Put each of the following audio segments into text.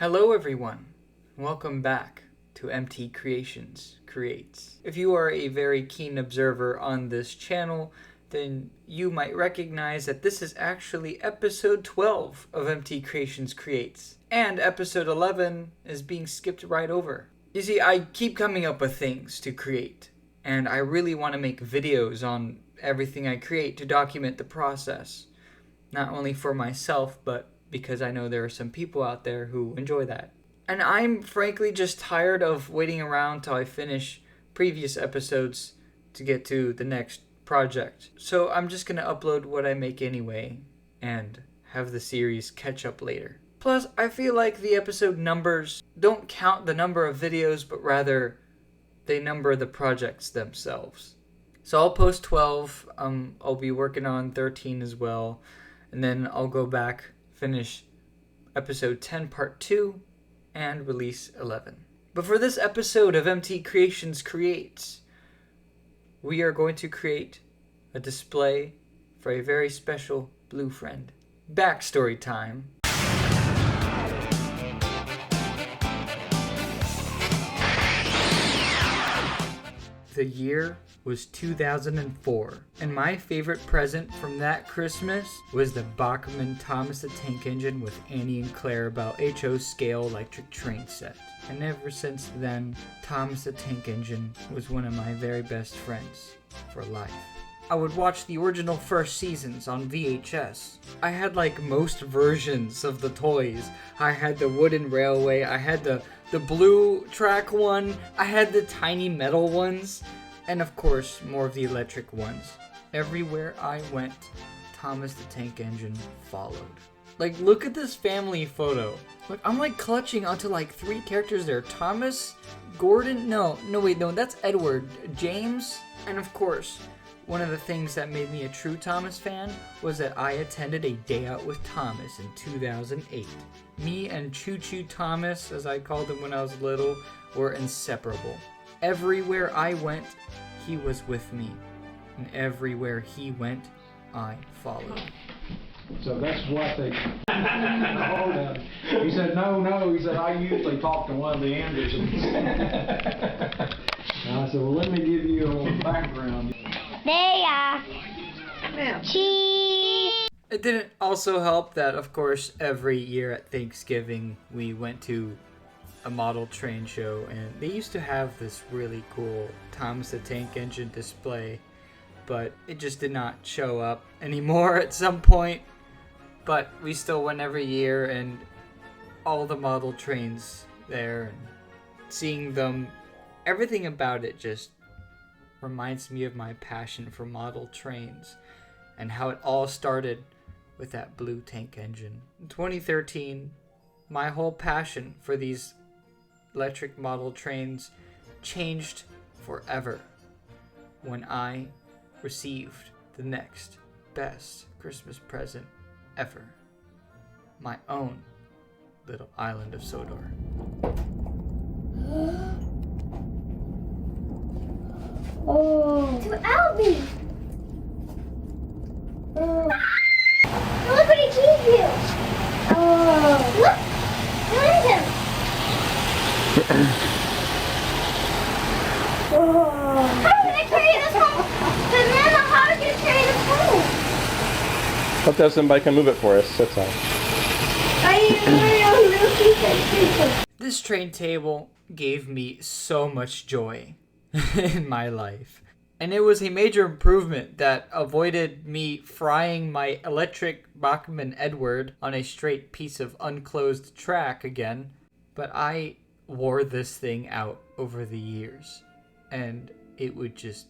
Hello everyone, welcome back to MT Creations Creates. If you are a very keen observer on this channel, then you might recognize that this is actually episode 12 of MT Creations Creates, and episode 11 is being skipped right over. You see, I keep coming up with things to create, and I really want to make videos on everything I create to document the process, not only for myself, but because I know there are some people out there who enjoy that. And I'm frankly just tired of waiting around till I finish previous episodes to get to the next project. So I'm just gonna upload what I make anyway and have the series catch up later. Plus, I feel like the episode numbers don't count the number of videos, but rather they number the projects themselves. So I'll post 12, I'll be working on 13 as well, and then I'll go back, finish episode 10 part 2, and release 11. But for this episode of MT Creations Creates, we are going to create a display for a very special blue friend. Backstory time. The year was 2004, and my favorite present from that Christmas was the Bachmann Thomas the Tank Engine with Annie and Clarabelle HO scale electric train set. And ever since then, Thomas the Tank Engine was one of my very best friends for life. I would watch the original first seasons on VHS. I had like most versions of the toys. I had the wooden railway, I had the blue track one, I had the tiny metal ones, and of course, more of the electric ones. Everywhere I went, Thomas the Tank Engine followed. Like, look at this family photo. Look, I'm like clutching onto like 3 characters there. Thomas, Gordon, no, that's Edward, James, and of course, one of the things that made me a true Thomas fan was that I attended a day out with Thomas in 2008. Me and Choo Choo Thomas, as I called him when I was little, were inseparable. Everywhere I went, he was with me. And everywhere he went, I followed. So that's what they... Hold on. He said, no. He said, I usually talk to one of the Andersons. And I said, well, let me give you a little background. They are cheese. It didn't also help that, of course, every year at Thanksgiving, we went to a model train show, and they used to have this really cool Thomas the Tank Engine display, but it just did not show up anymore at some point. But we still went every year, and all the model trains there, and seeing them, everything about it just reminds me of my passion for model trains and how it all started with that blue tank engine. In 2013, my whole passion for these electric model trains changed forever when I received the next best Christmas present ever. My own little island of Sodor. Oh. To Albie. Look what he gave you. Oh. Look. Look at him. Oh. How can I carry this home? Banana, how are you going to carry this home? Hope to have somebody come move it for us, that's all. I need a real little piece. This train table gave me so much joy in my life. And it was a major improvement that avoided me frying my electric Bachmann Edward on a straight piece of unclosed track again. But I wore this thing out over the years, and it would just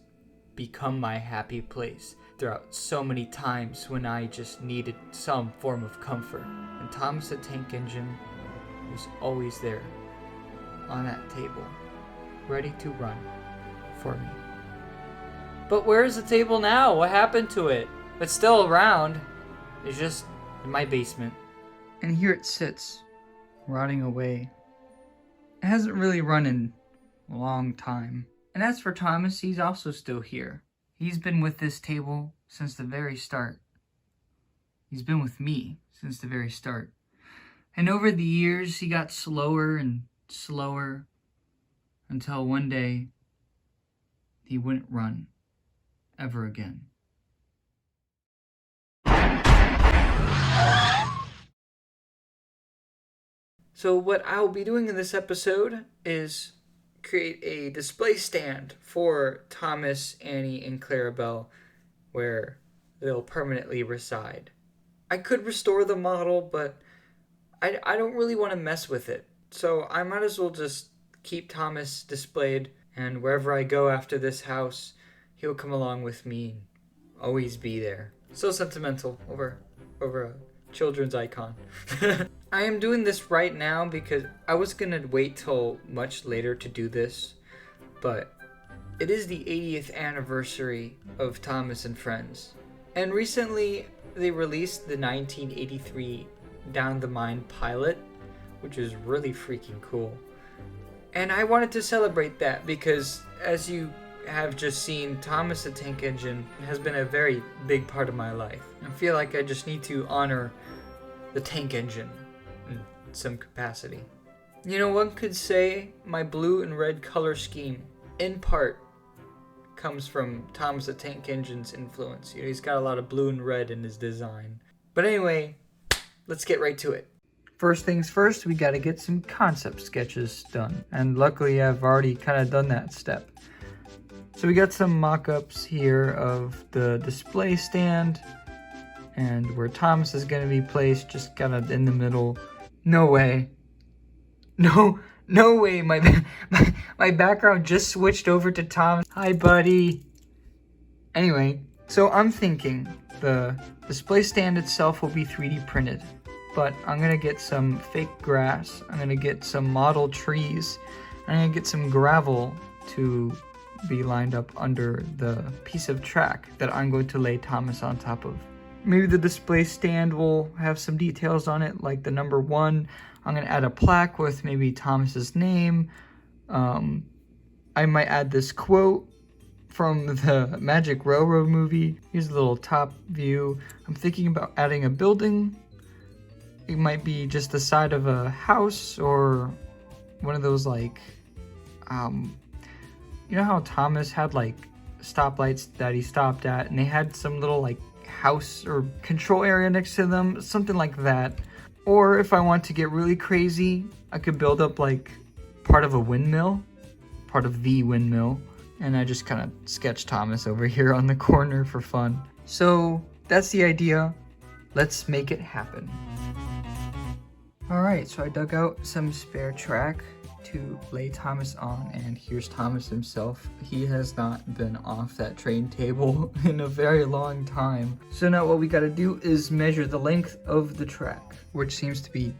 become my happy place throughout so many times when I just needed some form of comfort. And Thomas the Tank Engine was always there on that table, ready to run for me. But where's the table now? What happened to it? It's still around. It's just in my basement. And here it sits, rotting away. It hasn't really run in a long time. And as for Thomas, he's also still here. He's been with this table since the very start. He's been with me since the very start. And over the years, he got slower and slower until one day he wouldn't run ever again. So what I'll be doing in this episode is create a display stand for Thomas, Annie, and Clarabelle where they'll permanently reside. I could restore the model, but I don't really want to mess with it. So I might as well just keep Thomas displayed, and wherever I go after this house, he'll come along with me and always be there. So sentimental over a children's icon. I am doing this right now because I was gonna wait till much later to do this, but it is the 80th anniversary of Thomas and Friends. And recently they released the 1983 Down the Mine pilot, which is really freaking cool. And I wanted to celebrate that because, as you have just seen, Thomas the Tank Engine has been a very big part of my life. I feel like I just need to honor the tank engine in some capacity. You know, one could say my blue and red color scheme, in part, comes from Thomas the Tank Engine's influence. You know, he's got a lot of blue and red in his design. But anyway, let's get right to it. First things first, we gotta get some concept sketches done. And luckily I've already kind of done that step. So we got some mock-ups here of the display stand and where Thomas is gonna be placed, just kind of in the middle. No way. No way, my background just switched over to Thomas. Hi, buddy. Anyway, so I'm thinking the display stand itself will be 3D printed, but I'm gonna get some fake grass, I'm gonna get some model trees, I'm gonna get some gravel to be lined up under the piece of track that I'm going to lay Thomas on top of. Maybe the display stand will have some details on it, like the number 1. I'm going to add a plaque with maybe Thomas's name. I might add this quote from the Magic Railroad movie. Here's a little top view. I'm thinking about adding a building. It might be just the side of a house or one of those, like, you know how Thomas had like stoplights that he stopped at and they had some little like house or control area next to them, something like that. Or if I want to get really crazy, I could build up like part of the windmill, and I just kind of sketch Thomas over here on the corner for fun. So that's the idea. Let's make it happen. Alright, so I dug out some spare track to lay Thomas on, and here's Thomas himself. He has not been off that train table in a very long time. So now what we gotta do is measure the length of the track, which seems to be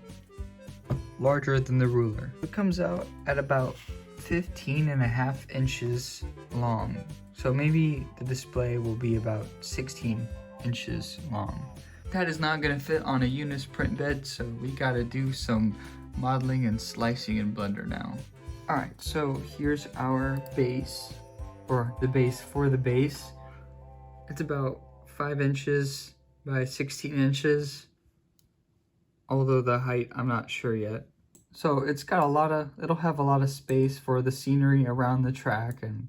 larger than the ruler. It comes out at about 15.5 inches long. So maybe the display will be about 16 inches long. That is not gonna fit on a Unis print bed, so we gotta do some modeling and slicing in Blender now. Alright, so here's our base, or the base for the base. It's about 5 inches by 16 inches, although the height I'm not sure yet. So it's got it'll have a lot of space for the scenery around the track and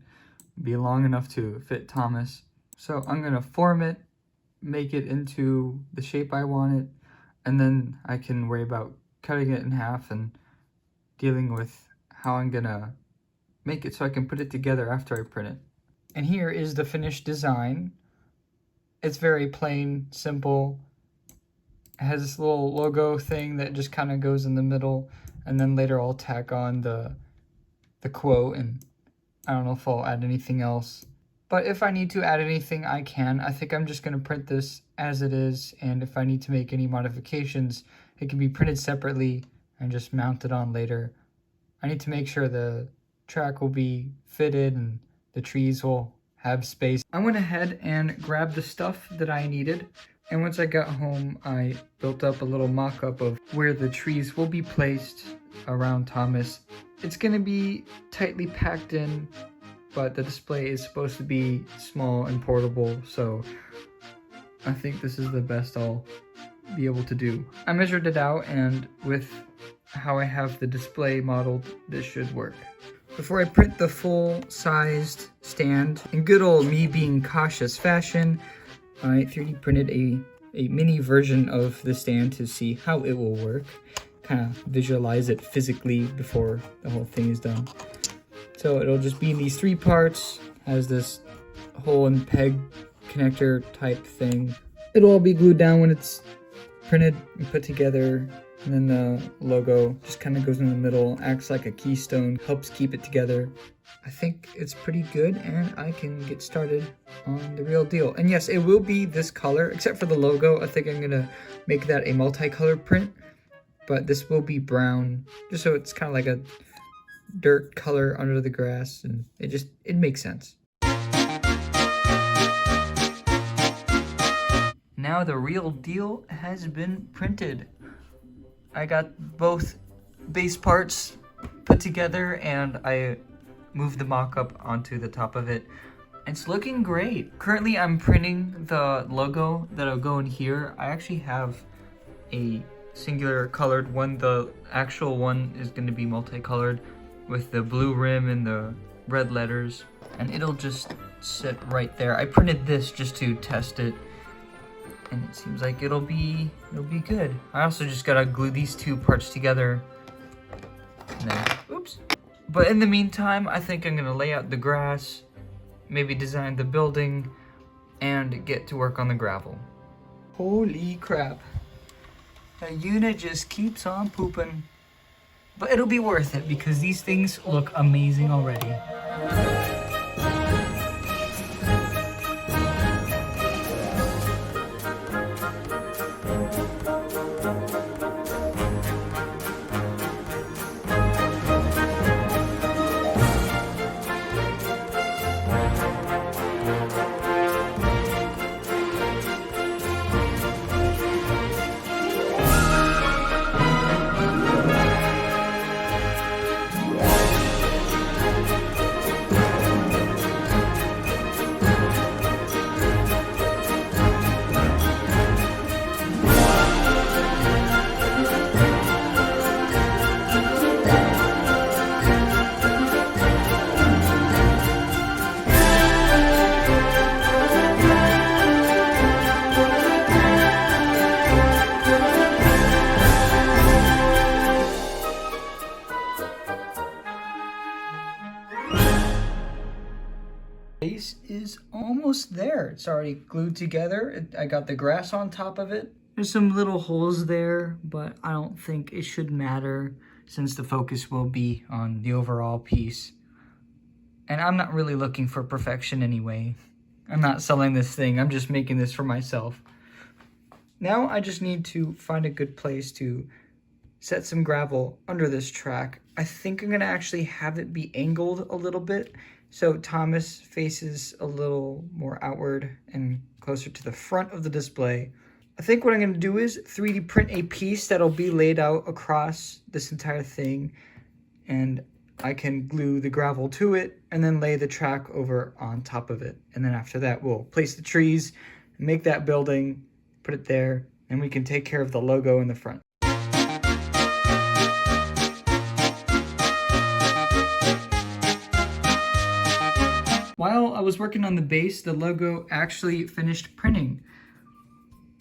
be long enough to fit Thomas. So I'm gonna form it, make it into the shape I want it, and then I can worry about cutting it in half and dealing with how I'm gonna make it so I can put it together after I print it. And here is the finished design. It's very plain, simple. It has this little logo thing that just kind of goes in the middle, and then later I'll tack on the quote, and I don't know if I'll add anything else. But if I need to add anything, I can. I think I'm just gonna print this as it is, and if I need to make any modifications, it can be printed separately and just mounted on later. I need to make sure the track will be fitted and the trees will have space. I went ahead and grabbed the stuff that I needed, and once I got home, I built up a little mock-up of where the trees will be placed around Thomas. It's gonna be tightly packed in, but the display is supposed to be small and portable, so I think this is the best I'll be able to do. I measured it out, and with how I have the display modeled, this should work. Before I print the full-sized stand, in good old me being cautious fashion, I 3D printed a mini version of the stand to see how it will work. Kind of visualize it physically before the whole thing is done. So it'll just be in these 3 parts, has this hole and peg connector type thing. It'll all be glued down when it's printed and put together. And then the logo just kind of goes in the middle, acts like a keystone, helps keep it together. I think it's pretty good, and I can get started on the real deal. And yes, it will be this color, except for the logo. I think I'm gonna make that a multicolor print, but this will be brown, just so it's kind of like a dirt color under the grass, and it makes sense. Now the real deal has been printed. I got both base parts put together, and I moved the mock-up onto the top of it. It's looking great. Currently I'm printing the logo that'll go in here. I actually have a singular colored one. The actual one is going to be multicolored with the blue rim and the red letters, and it'll just sit right there. I printed this just to test it, and it seems like it'll be good. I also just gotta glue these 2 parts together, and then, oops. But in the meantime, I think I'm gonna lay out the grass, maybe design the building, and get to work on the gravel. Holy crap. The unit just keeps on pooping. But it'll be worth it because these things look amazing already. Base is almost there. It's already glued together. I got the grass on top of it. There's some little holes there, but I don't think it should matter since the focus will be on the overall piece. And I'm not really looking for perfection anyway. I'm not selling this thing. I'm just making this for myself. Now I just need to find a good place to set some gravel under this track. I think I'm gonna actually have it be angled a little bit, so Thomas faces a little more outward and closer to the front of the display. I think what I'm gonna do is 3D print a piece that'll be laid out across this entire thing, and I can glue the gravel to it and then lay the track over on top of it. And then after that, we'll place the trees, make that building, put it there, and we can take care of the logo in the front. While I was working on the base, the logo actually finished printing.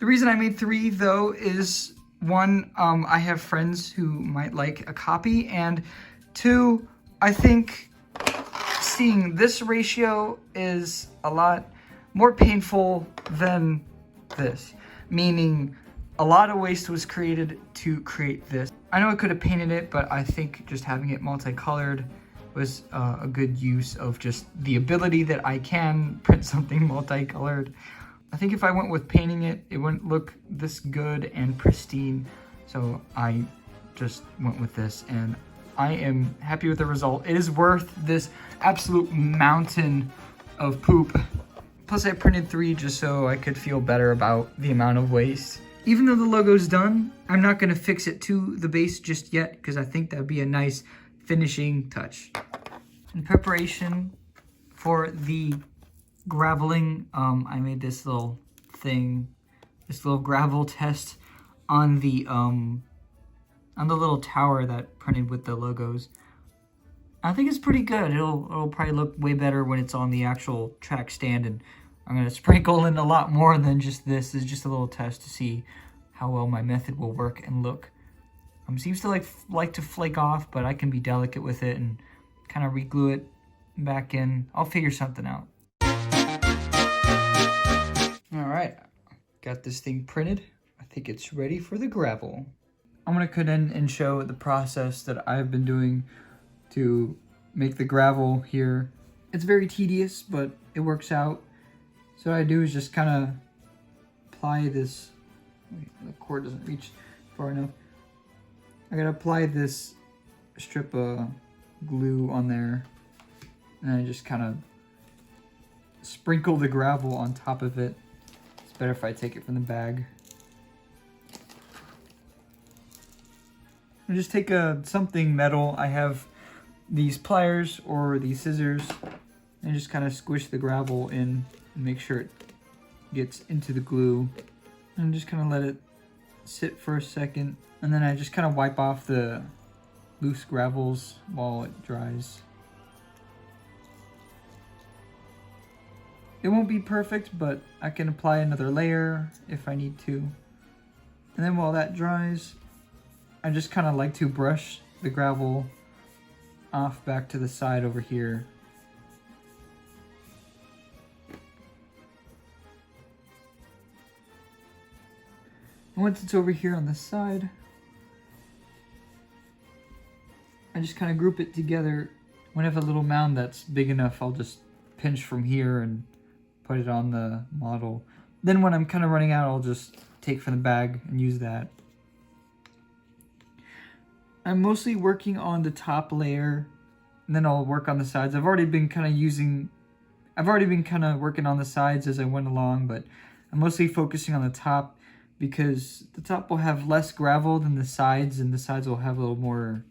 The reason I made 3 though is 1, I have friends who might like a copy, and 2, I think seeing this ratio is a lot more painful than this, meaning a lot of waste was created to create this. I know I could have painted it, but I think just having it multicolored was a good use of just the ability that I can print something multicolored. I think if I went with painting it, it wouldn't look this good and pristine. So I just went with this, and I am happy with the result. It is worth this absolute mountain of poop. Plus I printed 3 just so I could feel better about the amount of waste. Even though the logo's done, I'm not gonna fix it to the base just yet because I think that'd be a nice finishing touch. In preparation for the graveling, I made this little thing, this little gravel test on the little tower that printed with the logos. I think it's pretty good. It'll probably look way better when it's on the actual track stand, and I'm gonna sprinkle in a lot more than just this. This is just a little test to see how well my method will work and look. Seems to like to flake off, but I can be delicate with it and kind of reglue it back in. I'll figure something out. All right, got this thing printed. I think it's ready for the gravel. I'm gonna cut in and show the process that I've been doing to make the gravel here. It's very tedious, but it works out. So what I do is just kind of apply this. Wait, the cord doesn't reach far enough. I gotta apply this strip of glue on there, and I just kind of sprinkle the gravel on top of it. It's better if I take it from the bag. I just take something metal. I have these pliers or these scissors, and just kind of squish the gravel in and make sure it gets into the glue, and just kind of let it sit for a second. And then I just kind of wipe off the loose gravels while it dries. It won't be perfect, but I can apply another layer if I need to. And then while that dries, I just kind of like to brush the gravel off back to the side over here. And once it's over here on the side, I just kind of group it together. When I have a little mound that's big enough, I'll just pinch from here and put it on the model. Then when I'm kind of running out, I'll just take from the bag and use that. I'm mostly working on the top layer, and then I'll work on the sides. I've already been kind of working on the sides as I went along, but I'm mostly focusing on the top because the top will have less gravel than the sides, and the sides will have a little more,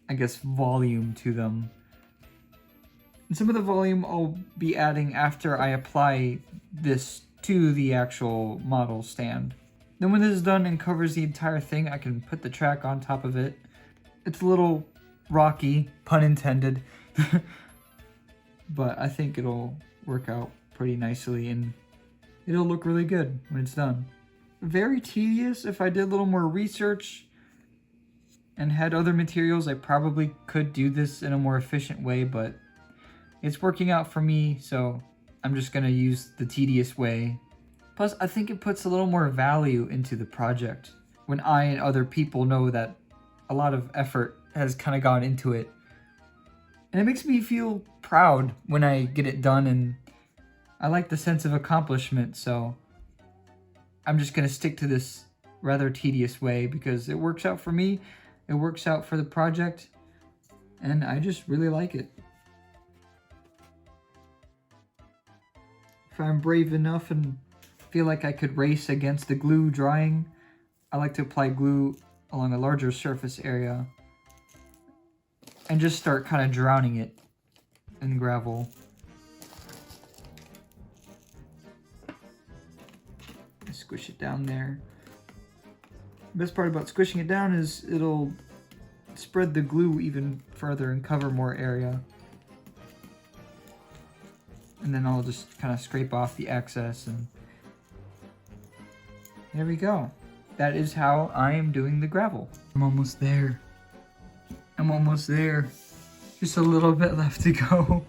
I guess, volume to them. And some of the volume I'll be adding after I apply this to the actual model stand. Then when this is done and covers the entire thing, I can put the track on top of it. It's a little rocky, pun intended, but I think it'll work out pretty nicely and it'll look really good when it's done. Very tedious. If I did a little more research and had other materials, I probably could do this in a more efficient way, but it's working out for me, so I'm just gonna use the tedious way. Plus, I think it puts a little more value into the project when I and other people know that a lot of effort has kind of gone into it. And it makes me feel proud when I get it done, and I like the sense of accomplishment, so I'm just gonna stick to this rather tedious way because it works out for me, it works out for the project, and I just really like it. If I'm brave enough and feel like I could race against the glue drying, I like to apply glue along a larger surface area and just start kind of drowning it in gravel. Squish it down there. The best part about squishing it down is it'll spread the glue even further and cover more area. And then I'll just kind of scrape off the excess, and there we go. That is how I am doing the gravel. I'm almost there. I'm almost there. Just a little bit left to go.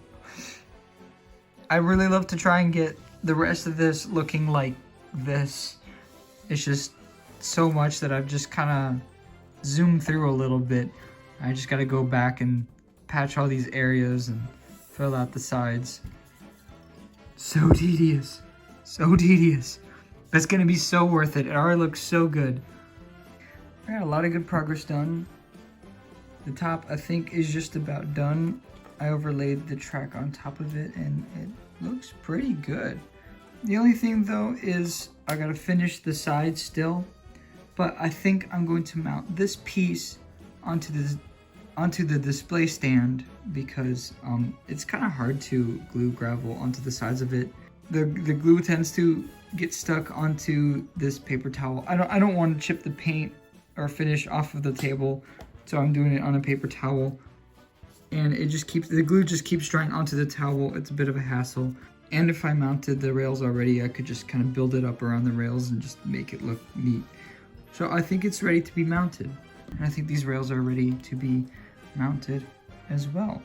I really love to try and get the rest of this looking like this. It's just so much that I've just kind of zoomed through a little bit. I just got to go back and patch all these areas and fill out the sides. So tedious. So tedious. But it's going to be so worth it. It already looks so good. I got a lot of good progress done. The top, I think, is just about done. I overlaid the track on top of it, and it looks pretty good. The only thing, though, is I got to finish the sides still. But I think I'm going to mount this piece onto the display stand because it's kind of hard to glue gravel onto the sides of it. the glue tends to get stuck onto this paper towel. I don't want to chip the paint or finish off of the table, so I'm doing it on a paper towel. And it just keeps, the glue just keeps drying onto the towel. It's a bit of a hassle. And if I mounted the rails already, I could just kind of build it up around the rails and just make it look neat. So I think it's ready to be mounted. And I think these rails are ready to be mounted as well.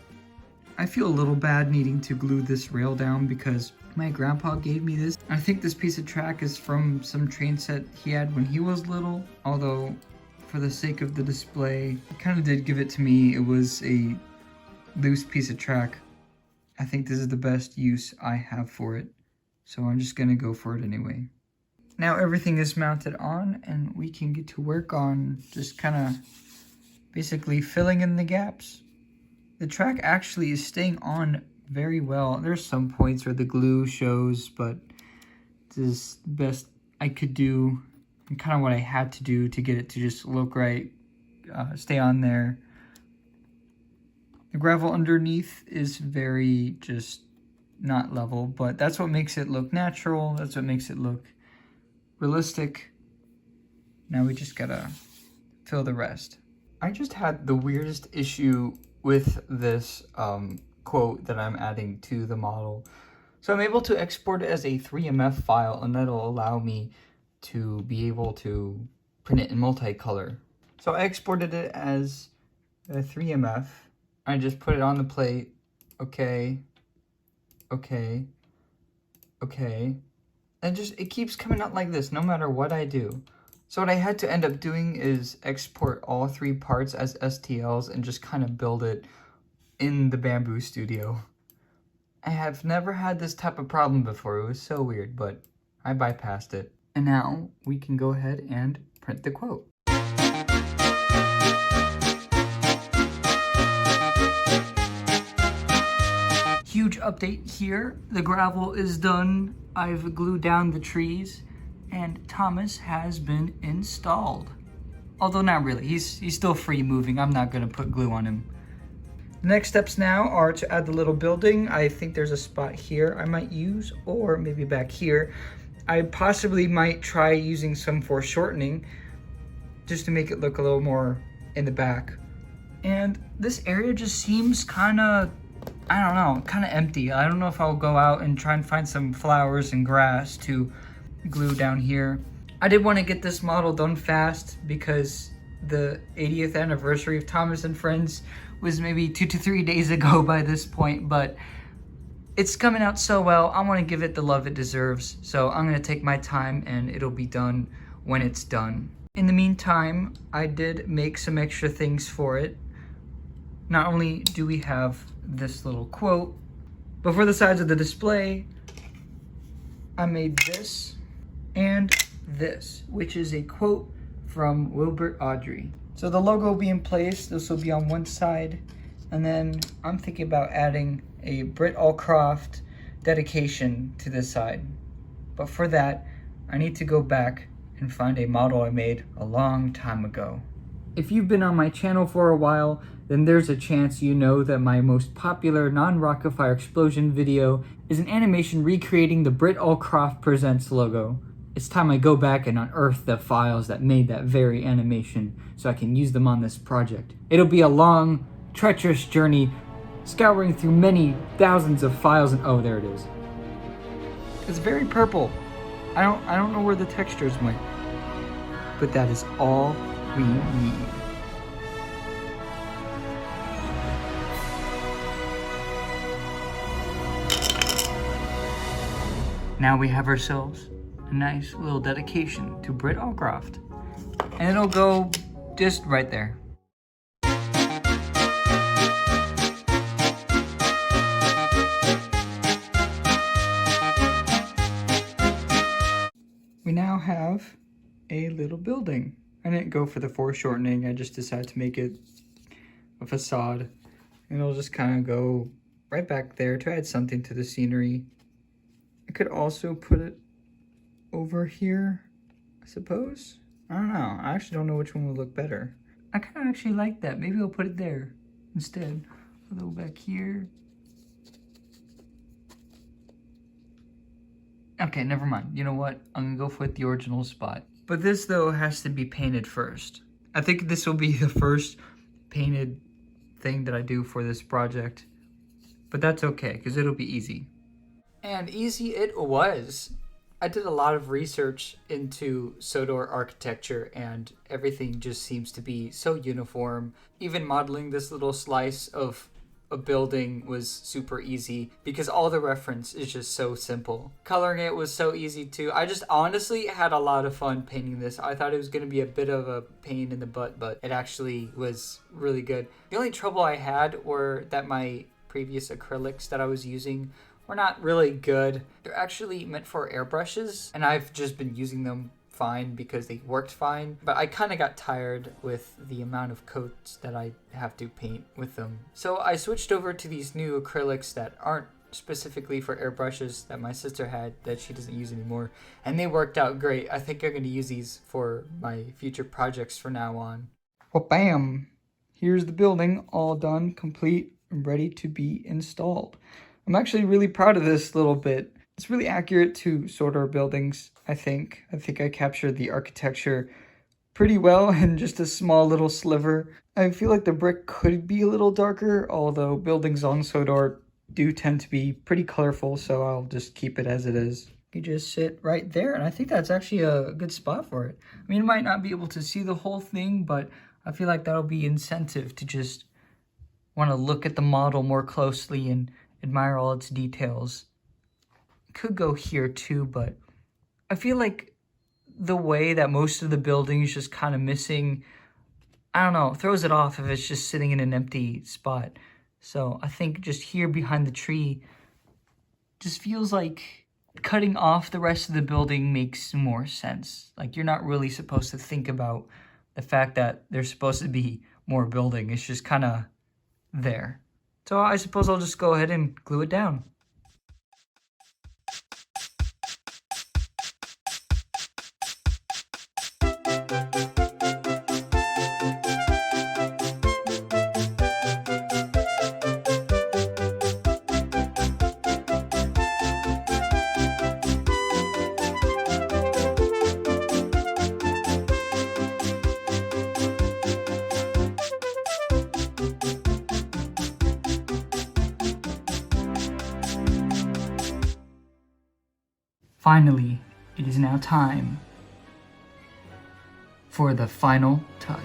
I feel a little bad needing to glue this rail down because my grandpa gave me this. I think this piece of track is from some train set he had when he was little, although for the sake of the display, he kind of did give it to me. It was a loose piece of track. I think this is the best use I have for it, so I'm just gonna go for it anyway. Now everything is mounted on and we can get to work on just kind of basically filling in the gaps. The track actually is staying on very well. There's some points where the glue shows, but this is the best I could do and kind of what I had to do to get it to just look right, stay on there. The gravel underneath is very just not level, but that's what makes it look natural. That's what makes it look realistic. Now we just gotta fill the rest. I just had the weirdest issue with this quote that I'm adding to the model. So I'm able to export it as a 3MF file, and that'll allow me to be able to print it in multicolor. So I exported it as a 3MF. I just put it on the plate. Okay. And it keeps coming out like this no matter what I do. So what I had to end up doing is export all 3 parts as STLs and just kind of build it in the Bamboo Studio. I have never had this type of problem before. It was so weird, but I bypassed it. And now we can go ahead and print the quote. Huge update here. The gravel is done. I've glued down the trees and Thomas has been installed. Although not really, he's still free moving. I'm not gonna put glue on him. The next steps now are to add the little building. I think there's a spot here I might use, or maybe back here. I possibly might try using some foreshortening just to make it look a little more in the back. And this area just seems kinda, I don't know, kind of empty. I don't know if I'll go out and try and find some flowers and grass to glue down here. I did want to get this model done fast because the 80th anniversary of Thomas and Friends was maybe 2 to 3 days ago by this point, but it's coming out so well. I want to give it the love it deserves. So I'm going to take my time and it'll be done when it's done. In the meantime, I did make some extra things for it. Not only do we have this little quote, but for the sides of the display, I made this and this, which is a quote from Wilbert Audrey. So the logo will be in place. This will be on one side, and then I'm thinking about adding a Britt Allcroft dedication to this side. But for that, I need to go back and find a model I made a long time ago. If you've been on my channel for a while, then there's a chance you know that my most popular non-rocket-fire explosion video is an animation recreating the Britt Allcroft Presents logo. It's time I go back and unearth the files that made that very animation so I can use them on this project. It'll be a long, treacherous journey, scouring through many thousands of files and oh, there it is. It's very purple. I don't know where the textures went, but that is all we need. Now we have ourselves a nice little dedication to Britt Allcroft. And it'll go just right there. We now have a little building. I didn't go for the foreshortening, I just decided to make it a facade. And it'll just kind of go right back there to add something to the scenery. I could also put it over here, I suppose. I don't know. I actually don't know which one would look better. I kind of actually like that. Maybe I'll put it there instead. A little back here. Okay, never mind. You know what? I'm gonna go with the original spot. But this, though, has to be painted first. I think this will be the first painted thing that I do for this project. But that's okay, because it'll be easy. And easy it was. I did a lot of research into Sodor architecture, and everything just seems to be so uniform. Even modeling this little slice of a building was super easy because all the reference is just so simple. Coloring it was so easy too. I just honestly had a lot of fun painting this. I thought it was going to be a bit of a pain in the butt, but it actually was really good. The only trouble I had were that my previous acrylics that I was using were not really good. They're actually meant for airbrushes, and I've just been using them fine because they worked fine, but I kind of got tired with the amount of coats that I have to paint with them. So I switched over to these new acrylics that aren't specifically for airbrushes that my sister had that she doesn't use anymore, and they worked out great. I think I'm going to use these for my future projects from now on. Well, bam! Here's the building all done, complete, and ready to be installed. I'm actually really proud of this little bit. It's really accurate to Sodor buildings, I think. I think I captured the architecture pretty well in just a small little sliver. I feel like the brick could be a little darker, although buildings on Sodor do tend to be pretty colorful, so I'll just keep it as it is. You just sit right there, and I think that's actually a good spot for it. I mean, you might not be able to see the whole thing, but I feel like that'll be incentive to just want to look at the model more closely and admire all its details. Could go here too, but I feel like the way that most of the building is just kind of missing, I don't know, throws it off if it's just sitting in an empty spot. So I think just here behind the tree just feels like cutting off the rest of the building makes more sense. Like, you're not really supposed to think about the fact that there's supposed to be more building. It's just kind of there. So I suppose I'll just go ahead and glue it down. Finally, it is now time for the final touch.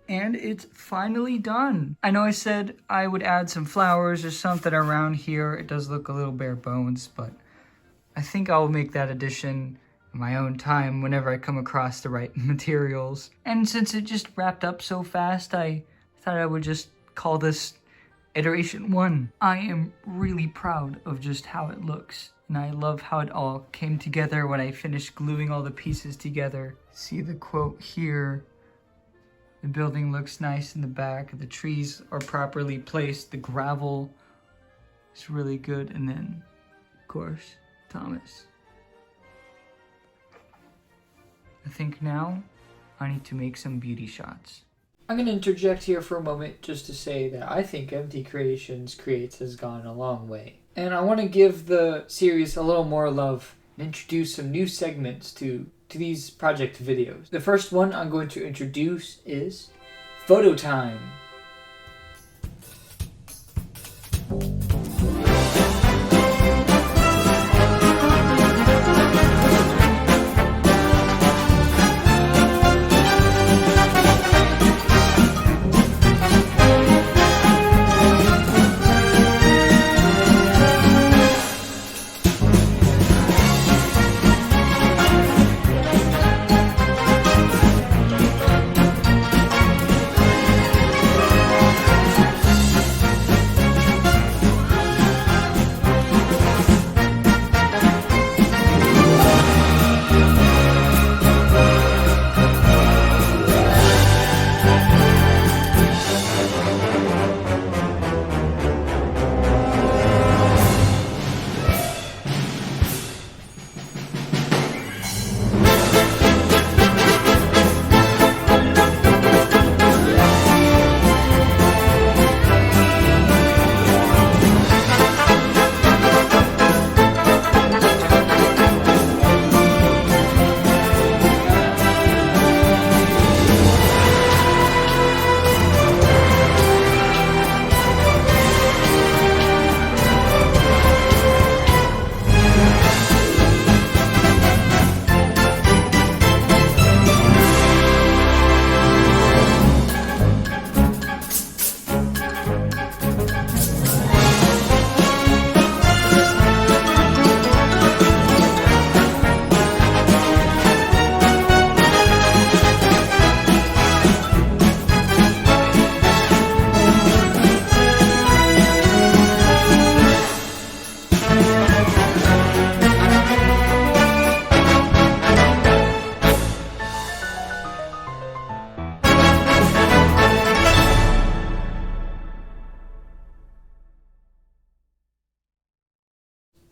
And it's finally done. I know I said I would add some flowers or something around here. It does look a little bare bones, but I think I'll make that addition in my own time whenever I come across the right materials. And since it just wrapped up so fast, I thought I would just call this Iteration 1. I am really proud of just how it looks. And I love how it all came together when I finished gluing all the pieces together. See the quote here. The building looks nice in the back. The trees are properly placed. The gravel is really good. And then, of course, Thomas. I think now I need to make some beauty shots. I'm going to interject here for a moment just to say that I think MT Creations Creates has gone a long way. And I want to give the series a little more love and introduce some new segments to these project videos. The first one I'm going to introduce is Photo Time.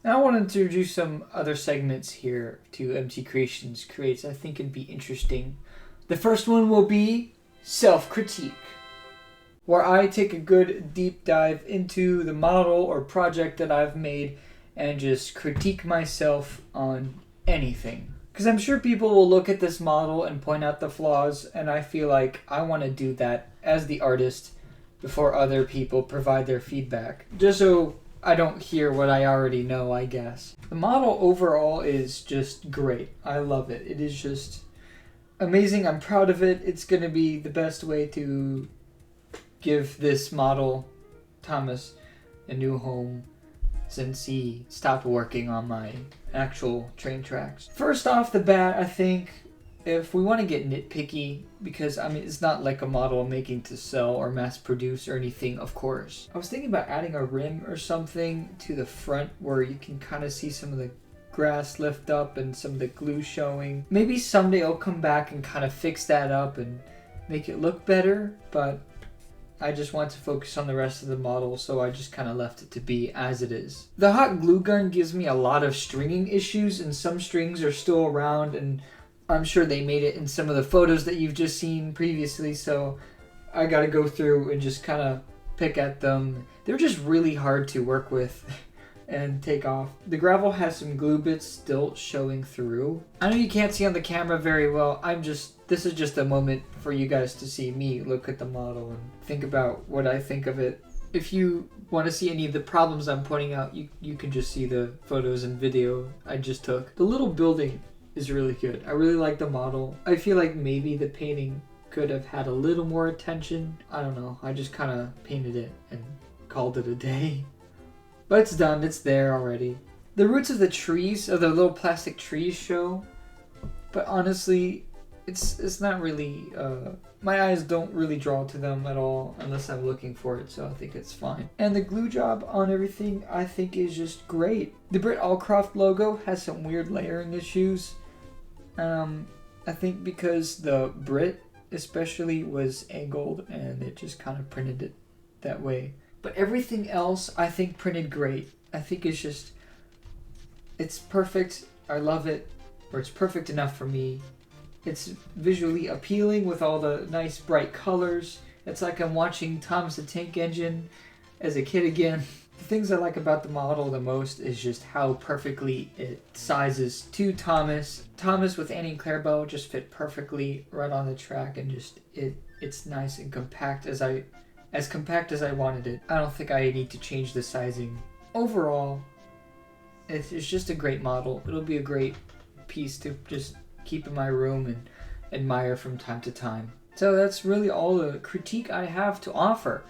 Now I want to introduce some other segments here to MT Creations Creates I think it'd be interesting. The first one will be self-critique, where I take a good deep dive into the model or project that I've made and just critique myself on anything. Because I'm sure people will look at this model and point out the flaws, and I feel like I want to do that as the artist before other people provide their feedback. Just so I don't hear what I already know, I guess. The model overall is just great. I love it. It is just amazing. I'm proud of it. It's going to be the best way to give this model, Thomas, a new home since he stopped working on my actual train tracks. First off the bat, I think if we want to get nitpicky, because I mean it's not like a model I'm making to sell or mass produce or anything, of course. I was thinking about adding a rim or something to the front where you can kind of see some of the grass lift up and some of the glue showing. Maybe someday I'll come back and kind of fix that up and make it look better, but I just want to focus on the rest of the model, so I just kind of left it to be as it is. The hot glue gun gives me a lot of stringing issues, and some strings are still around, and I'm sure they made it in some of the photos that you've just seen previously, so I gotta go through and just kind of pick at them. They're just really hard to work with and take off. The gravel has some glue bits still showing through. I know you can't see on the camera very well. This is just a moment for you guys to see me look at the model and think about what I think of it. If you want to see any of the problems I'm pointing out, you can just see the photos and video I just took. The little building is really good. I really like the model. I feel like maybe the painting could have had a little more attention. I don't know. I just kind of painted it and called it a day. But it's done. It's there already. The roots of the trees, of the little plastic trees show. But honestly, it's not really, my eyes don't really draw to them at all unless I'm looking for it, so I think it's fine. And the glue job on everything I think is just great. The Brit Allcroft logo has some weird layering issues. I think because the Brit especially was angled and it just kind of printed it that way. But everything else I think printed great. I think it's perfect. I love it, or it's perfect enough for me. It's visually appealing with all the nice bright colors. It's like I'm watching Thomas the Tank Engine as a kid again. The things I like about the model the most is just how perfectly it sizes to Thomas. Thomas with Annie and Clarabelle just fit perfectly right on the track, and just it's nice and compact as compact as I wanted it. I don't think I need to change the sizing. Overall, it's just a great model. It'll be a great piece to just keep in my room and admire from time to time. So that's really all the critique I have to offer.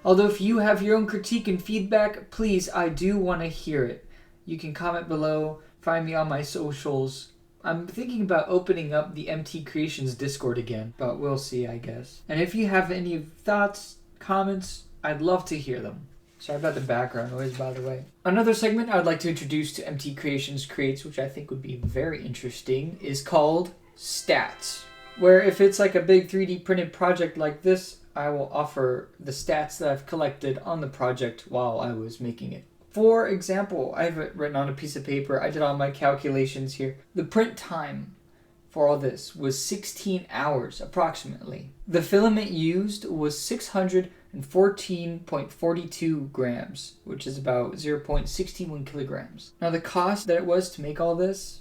Although if you have your own critique and feedback, please, I do want to hear it. You can comment below, find me on my socials. I'm thinking about opening up the MT Creations Discord again, but we'll see, I guess. And if you have any thoughts, comments, I'd love to hear them. Sorry about the background noise, by the way. Another segment I would like to introduce to MT Creations Creates, which I think would be very interesting, is called Stats. Where if it's like a big 3D printed project like this, I will offer the stats that I've collected on the project while I was making it. For example, I've written on a piece of paper, I did all my calculations here. The print time for all this was 16 hours approximately. The filament used was 614.42 grams, which is about 0.61 kilograms. Now the cost that it was to make all this,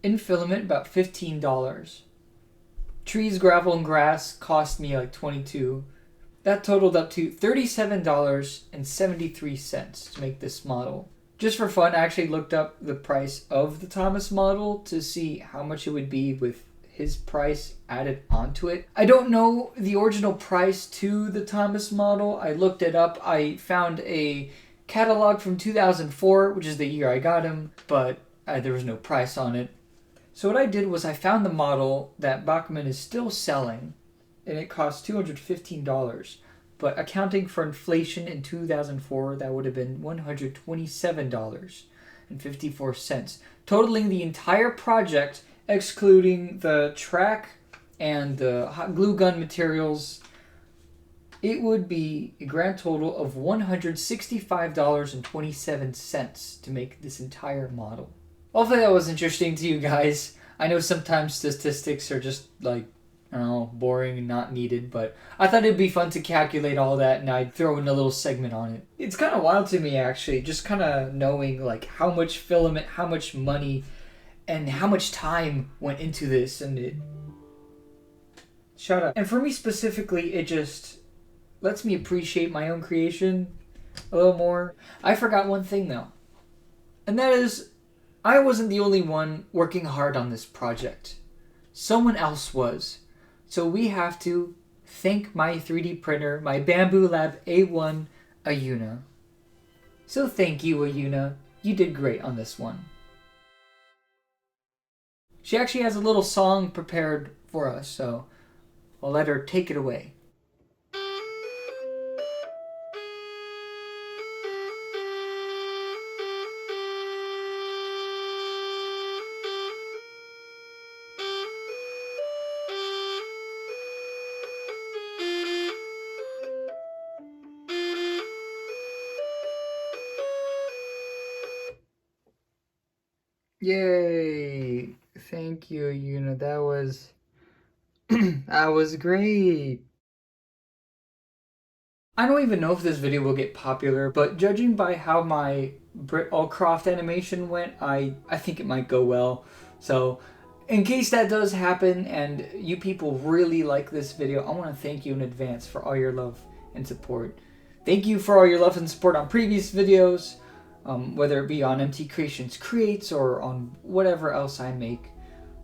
in filament about $15. Trees, gravel, and grass cost me like $22. That totaled up to $37.73 to make this model. Just for fun, I actually looked up the price of the Thomas model to see how much it would be with his price added onto it. I don't know the original price to the Thomas model. I looked it up. I found a catalog from 2004, which is the year I got him, but there was no price on it. So what I did was I found the model that Bachmann is still selling, and it cost $215. But accounting for inflation in 2004, that would have been $127.54, totaling the entire project, excluding the track and the hot glue gun materials, it would be a grand total of $165.27 to make this entire model. Hopefully that was interesting to you guys. I know sometimes statistics are just like, I don't know, boring and not needed, but I thought it'd be fun to calculate all that and I'd throw in a little segment on it. It's kind of wild to me actually, just kind of knowing like how much filament, how much money, and how much time went into this, and it... Shut up. And for me specifically, it just lets me appreciate my own creation a little more. I forgot one thing though, and that is I wasn't the only one working hard on this project. Someone else was. So we have to thank my 3D printer, my Bamboo Lab A1, Ayuna. So thank you, Ayuna. You did great on this one. She actually has a little song prepared for us, so I'll let her take it away. Yay! Thank you, Ayuna. That was... that was great! I don't even know if this video will get popular, but judging by how my Britt Allcroft animation went, I think it might go well. So, in case that does happen and you people really like this video, I want to thank you in advance for all your love and support. Thank you for all your love and support on previous videos, whether it be on MT Creations Creates or on whatever else I make.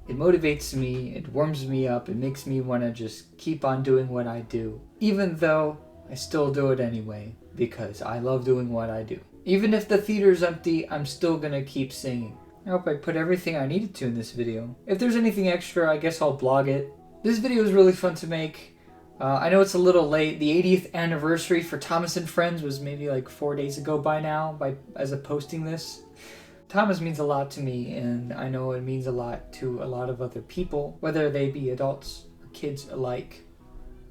It motivates me, it warms me up, it makes me want to just keep on doing what I do. Even though I still do it anyway, because I love doing what I do. Even if the theater's empty, I'm still gonna keep singing. I hope I put everything I needed to in this video. If there's anything extra, I guess I'll blog it. This video is really fun to make. I know it's a little late. The 80th anniversary for Thomas and Friends was maybe like 4 days ago by now, as of posting this. Thomas means a lot to me, and I know it means a lot to a lot of other people, whether they be adults or kids alike.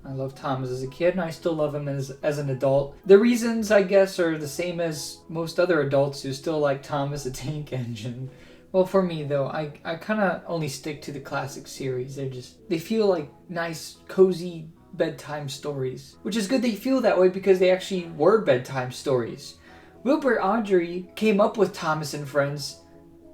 I love Thomas as a kid, and I still love him as an adult. The reasons, I guess, are the same as most other adults who still like Thomas the Tank Engine. Well, for me, though, I kind of only stick to the classic series. They feel like nice, cozy bedtime stories. Which is good they feel that way because they actually were bedtime stories. Wilbur Audrey came up with Thomas and Friends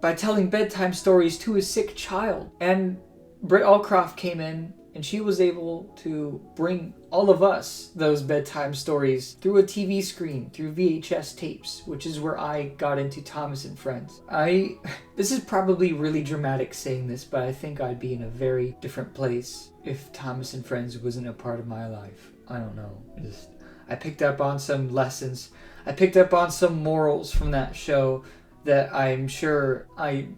by telling bedtime stories to a sick child. And Britt Allcroft came in and she was able to bring all of us those bedtime stories through a TV screen, through VHS tapes, which is where I got into Thomas and Friends. This is probably really dramatic saying this, but I think I'd be in a very different place if Thomas and Friends wasn't a part of my life. I don't know. I picked up on some lessons. I picked up on some morals from that show that I'm sure I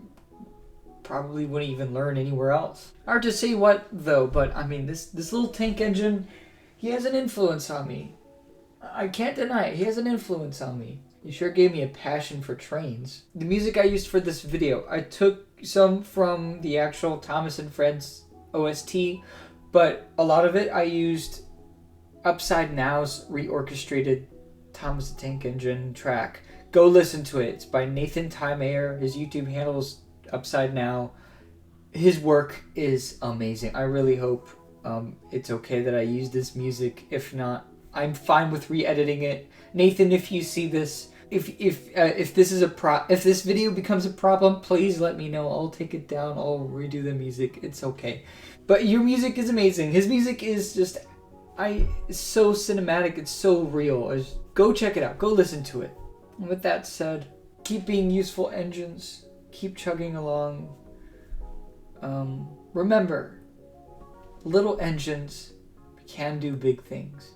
probably wouldn't even learn anywhere else. Hard to say what though, but I mean this little tank engine, he has an influence on me. I can't deny it, he has an influence on me. He sure gave me a passion for trains. The music I used for this video, I took some from the actual Thomas and Friends OST, but a lot of it I used UPSIDENOW's reorchestrated Thomas the Tank Engine track. Go listen to it. It's by Nathan Tymayer. His YouTube handle is UPSIDENOW. His work is amazing. I really hope it's okay that I use this music. If not, I'm fine with re-editing it. Nathan, if you see this, if this video becomes a problem, please let me know. I'll take it down. I'll redo the music. It's okay. But your music is amazing. His music is just it's so cinematic. It's so real. Go check it out. Go listen to it. And with that said, keep being useful engines. Keep chugging along. Remember, little engines can do big things.